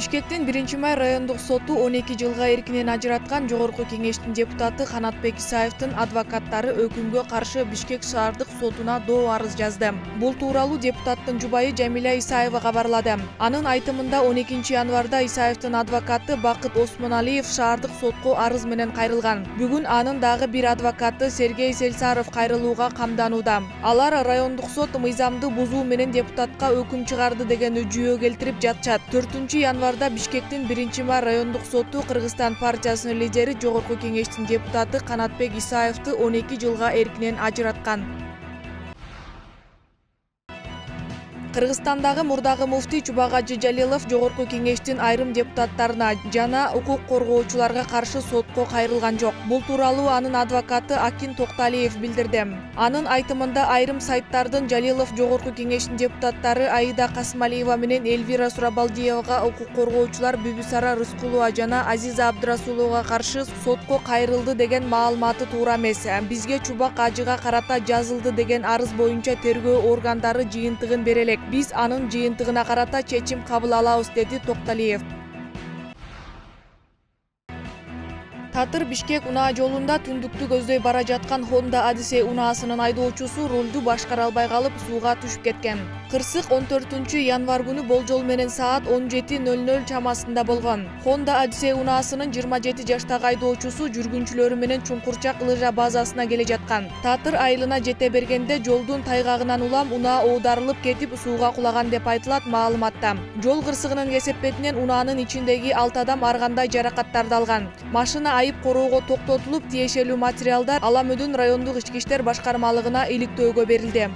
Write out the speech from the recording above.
Бишкектин 1-май райондук соту 12 жылга эркинен ажыраткан Жогорку Кеңештин депутаты Канатбек Исаевдин адвокаттары өкүмгө каршы Бишкек шаардык сотуна доо арыз жазды. Бул тууралуу депутаттын жубайы Жамиля Исаева кабарлады. Анын айтымында 12 январда Исаевдин адвокаты Бакыт Осмоналиев шаардык сотко арыз менен кайрылган. Бүгүн анын дагы бир адвокаты Сергей Сельсаров кайрылууга камданууда. Алар райондук сот мыйзамды бузуу менен депутатка өкүм чыгарды деген жүйө келтирип жатышат. 4-январда Бишкектин 1-май райондук соту Кыргызстан партиясынын лидери Жогорку Кеңештин депутаты Канатбек Исаевди 12 жылга эркинен ажыраткан. Кыргызстандагы мурдагы муфтий Чубагажы Жалилов Жогорку Кеңештин айрым депутаттарына жана укук коргоочуларга каршы сотко кайрылган жок. Бул тууралуу анын адвокаты Акин Токталиев билдирди. Анын айтымында айрым сайттардын Жалилов Жогорку Кеңештин депутаттары Аида Касмалиева менен Эльвира Сурабалдиевага укук коргоочулар Бүбүсара Рыскулова жана Азиза Абдрасуловага каршы сотко кайрылды деген маалыматы туура эмес. Бизге Чубак Ажыга карата жазылды деген арыз боюнча тергөө органдары жыйынтыгын берелек. Биз анын жыйынтыгына карата чечим кабыл алабыз, деди Токталиев. Татыр Бишкек унаа жолунда түндүктү көздөй бара жаткан Honda Odyssey унаасынын айдоочусу рулду башкара албай калып сууга түшүп кеткен. Кырсык 14-январ күнү болжол менен саат 17:00 чамасында болгон. Honda Odyssey унаасынын 27 жаштагы айдоочусу жүргүнчүлөрү менен Чуңкурчак лыжа базасына келе жаткан. Татыр айылына жете бергенде жолдун тайгагынан улам унаа оодарылып кетип сууга кулаган деп айтылат маалыматта. Жол кырсыгынын кесепетинен унаанын ичиндеги 6 адам ар кандай жаракаттарды алган. Машина айып короого токтотулуп, тиешелүү материалдар Ала Мөдөн райондук ички иштер башкармалыгына иликтөөгө берилди.